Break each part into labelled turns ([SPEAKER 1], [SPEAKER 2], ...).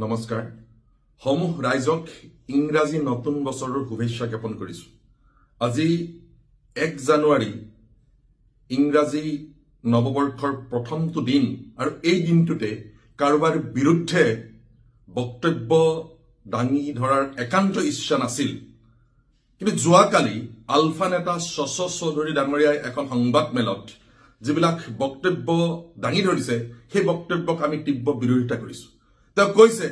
[SPEAKER 1] নমস্কাৰ সমূহ ৰাইজক ইংৰাজী নতুন বছৰৰ শুভেচ্ছা জ্ঞাপন কৰিছো। আজি 1 জানুৱাৰী ইংৰাজী নৱবৰ্ষৰ প্ৰথমটো দিন আৰু এই দিনটোতে কাৰোবাৰ বিৰুদ্ধে বক্তব্য দাঙি ধৰাৰ একান্ত ইচ্ছা নাছিল, কিন্তু যোৱাকালি আলফা নেতা শশী চৌধুৰী ডাঙৰীয়াই এখন সংবাদ মেলত যিবিলাক বক্তব্য দাঙি ধৰিছে সেই বক্তব্যক আমি তীব্ৰ বিৰোধিতা কৰিছো। তেওঁ কৈছে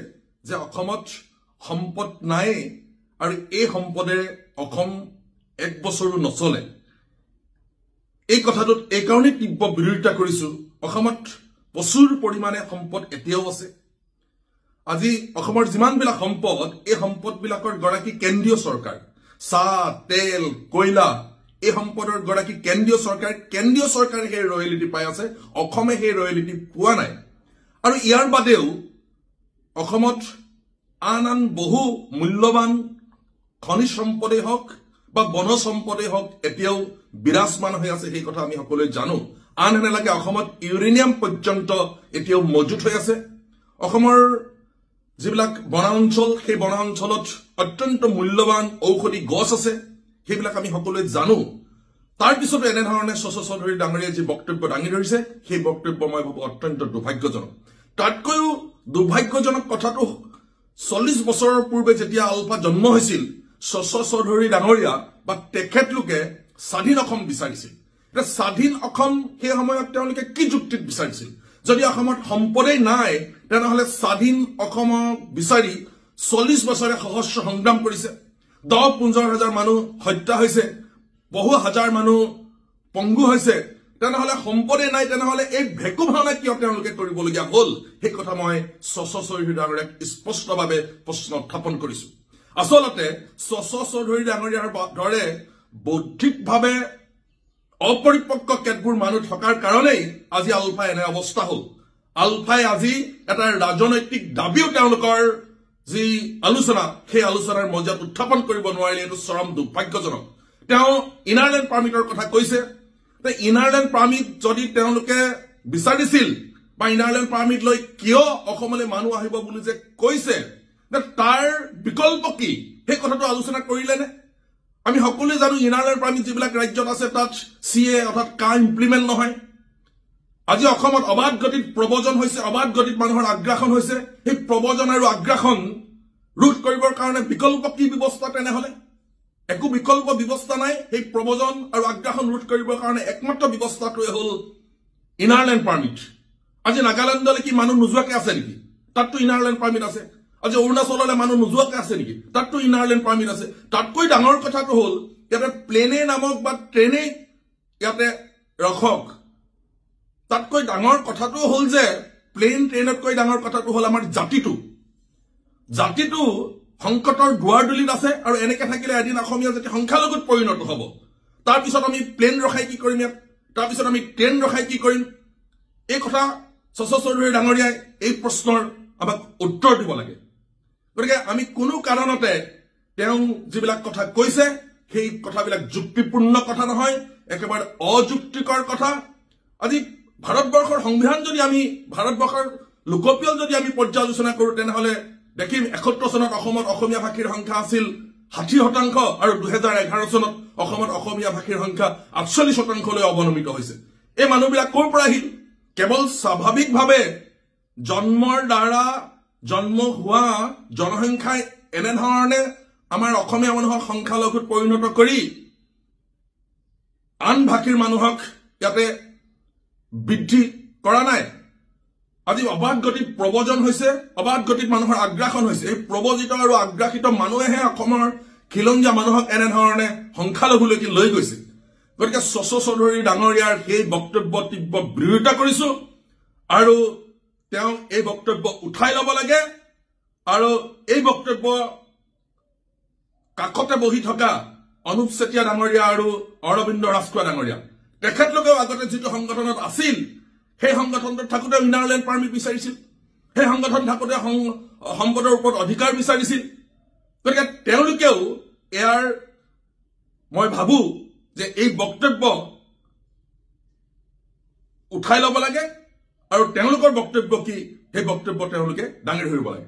[SPEAKER 1] যে অসমত সম্পদ নাই আৰু এই সম্পদে অসম 1 বছৰো নচলে। এই কথাটোত এই কাৰণে তীব্ৰ বিৰোধিতা কৰিছো। অসমত প্ৰচুৰ পৰিমাণে সম্পদ এতিয়াও আছে। আজি অসমৰ যিমানবিলাক সম্পদ, এই সম্পদবিলাকৰ গৰাকী কেন্দ্ৰীয় চৰকাৰ। চাহ, তেল, কয়লা এই সম্পদৰ গৰাকী কেন্দ্ৰীয় চৰকাৰে সেই ৰয়েলিটি পাই আছে, অসমে সেই ৰয়েলিটি পোৱা নাই। আৰু ইয়াৰ বাদেও অসমত আন বহু মূল্যৱান খনিজ সম্পদেই হওক বা বনজ সম্পদেই হওক এতিয়াও বিৰাজমান হৈ আছে, সেই কথা আমি সকলোৱে জানো। আন এনেলাগে অসমত ইউৰেনিয়াম পৰ্যন্ত এতিয়াও মজুত হৈ আছে। অসমৰ যিবিলাক বনাঞ্চল, সেই বনাঞ্চলত অত্যন্ত মূল্যৱান ঔষধি গছ আছে, সেইবিলাক আমি সকলোৱে জানো। তাৰ পিছতো এনেধৰণে শশী চৌধুৰী ডাঙৰীয়াই যি বক্তব্য দাঙি ধৰিছে সেই বক্তব্য মই ভাবো অত্যন্ত দুৰ্ভাগ্যজনক। তাতকৈও দুৰ্ভাগ্যজনক কথাটো 40 বছৰৰ পূৰ্বে যেতিয়া আলফা জন্ম হৈছিল, শশী চৌধুৰী ডাঙৰীয়া বা তেখেতলোকে স্বাধীন অসম বিচাৰিছিল। এতিয়া স্বাধীন অসম সেই সময়ত তেওঁলোকে কি যুক্তিত বিচাৰিছিল? যদি অসমত সম্পদেই নাই তেনেহলে স্বাধীন অসমক বিচাৰি 40 বছৰে সহস্ৰ সংগ্ৰাম কৰিছে। 10-15 হাজাৰ মানুহ হত্যা হৈছে, বহু হাজাৰ মানুহ পংগু হৈছে। তেনেহলে সম্পদেই নাই, তেনেহলে এই ভেকু ভাওনা কিয় তেওঁলোকে কৰিবলগীয়া হল? সেই কথা মই শশী চৌধুৰী ডাঙৰীয়াক স্পষ্টভাৱে প্ৰশ্ন উত্থাপন কৰিছো। আচলতে শশী চৌধুৰী ডাঙৰীয়াৰ দৰে বৌদ্ধিকভাৱে অপৰিপক্ক কেতবোৰ মানুহ থকাৰ কাৰণেই আজি আলফাই এনে অৱস্থা হল। আলফাই আজি এটা ৰাজনৈতিক দাবীও তেওঁলোকৰ যি আলোচনা, সেই আলোচনাৰ মজিয়াত উত্থাপন কৰিব নোৱাৰিলে এইটো চৰম দুৰ্ভাগ্যজনক। তেওঁ ইনাৰলেণ্ড পাৰ্মিটৰ কথা কৈছে। ইনাৰলেণ্ড পাৰ্মিট যদি তেওঁলোকে বিচাৰিছিল বা ইনাৰলেণ্ড পাৰ্মিট লৈ কিয় অসমলৈ মানুহ আহিব বুলি যে কৈছে, তাৰ বিকল্প কি সেই কথাটো আলোচনা কৰিলে নে? আমি সকলোৱে জানো ইনাৰলেণ্ড পাৰ্মিট যিবিলাক ৰাজ্যত আছে তাত CA অৰ্থাৎ কা ইমপ্লিমেণ্ট নহয়। আজি অসমত অবাধ গতিত প্ৰব্ৰজন হৈছে, অবাধ গতিত মানুহৰ আগ্ৰাসন হৈছে। সেই প্ৰব্ৰজন আৰু আগ্ৰাসন ৰোধ কৰিবৰ কাৰণে বিকল্প কি ব্যৱস্থা? তেনেহলে একো বিকল্প ব্যৱস্থা নাই। সেই প্ৰব্ৰজন আৰু আগ্ৰাসন ৰোধ কৰিবৰ কাৰণে একমাত্ৰ ব্যৱস্থাটোৱে হল ইনাৰলেণ্ড পাৰ্মিট। আজি নাগালেণ্ডলৈ কি মানুহ নোযোৱাকে আছে নেকি? তাততো ইনাৰলেণ্ড পাৰ্মিট আছে। আজি অৰুণাচললৈ মানুহ নোযোৱাকে আছে নেকি? তাততো ইনাৰলেণ্ড পাৰ্মিট আছে। তাতকৈ ডাঙৰ কথাটো হল ইয়াতে প্লেনে নামক বা ট্ৰেইনে ইয়াতে ৰখক। তাতকৈ ডাঙৰ কথাটো হল যে প্লেন ট্ৰেইনতকৈ ডাঙৰ কথাটো হল আমাৰ জাতিটো সংকটৰ দুৱাৰদলিত আছে। আৰু এনেকে থাকিলে এদিন অসমীয়া জাতি সংখ্যালঘুত পৰিণত হব। তাৰপিছত আমি প্লেন ৰখাই কি কৰিম ইয়াত? তাৰপিছত আমি ট্ৰেইন ৰখাই কি কৰিম? এই কথা শশী চৌধুৰী ডাঙৰীয়াই এই প্ৰশ্নৰ আমাক উত্তৰ দিব লাগে। গতিকে আমি কোনো কাৰণতে তেওঁ যিবিলাক কথা কৈছে সেই কথাবিলাক যুক্তিপূৰ্ণ কথা নহয়, একেবাৰে অযুক্তিকৰ কথা। আজি ভাৰতবৰ্ষৰ সংবিধান যদি আমি, ভাৰতবৰ্ষৰ লোকপিয়ল যদি আমি পৰ্যালোচনা কৰো তেনেহলে দেখিম 71 চনত অসমত অসমীয়া ভাষীৰ সংখ্যা আছিল 60% আৰু 2011 চনত অসমত অসমীয়া ভাষীৰ সংখ্যা 48%লৈ অৱনমিত হৈছে। এই মানুহবিলাক ক'ৰ পৰা আহিল? কেৱল স্বাভাৱিকভাৱে জন্মৰ দ্বাৰা জন্ম হোৱা জনসংখ্যাই এনেধৰণে আমাৰ অসমীয়া মানুহক সংখ্যালঘুত পৰিণত কৰি আন ভাষীৰ মানুহক ইয়াতে বৃদ্ধি কৰা নাই। আজি অবাধ গতিত প্ৰব্ৰজন হৈছে, অবাধ গতিত মানুহৰ আগ্ৰাসন হৈছে। এই প্ৰব্ৰজিত আৰু আগ্ৰাসিত মানুহেহে অসমৰ খিলঞ্জীয়া মানুহক এনেধৰণে সংখ্যালঘুলৈকে লৈ গৈছে। গতিকে শশী চৌধুৰী ডাঙৰীয়াৰ সেই বক্তব্য তীব্ৰ বিৰোধিতা কৰিছো আৰু তেওঁ এই বক্তব্য উঠাই ল'ব লাগে। আৰু এই বক্তব্য কাষতে বহি থকা অনুপ চেতিয়া ডাঙৰীয়া আৰু অৰবিন্দ ৰাজখোৱা ডাঙৰীয়া, তেখেতলোকেও আগতে যিটো সংগঠনত আছিল সেই সংগঠনটোত থাকোতে ইনাৰলেণ্ড পাৰ্মিট বিচাৰিছিল, সেই সংগঠন থাকোতে সম্পদৰ ওপৰত অধিকাৰ বিচাৰিছিল। গতিকে তেওঁলোকেও ইয়াৰ মই ভাবো যে এই বক্তব্য উঠাই ল'ব লাগে আৰু তেওঁলোকৰ বক্তব্য কি সেই বক্তব্য তেওঁলোকে দাঙি ধৰিব লাগে।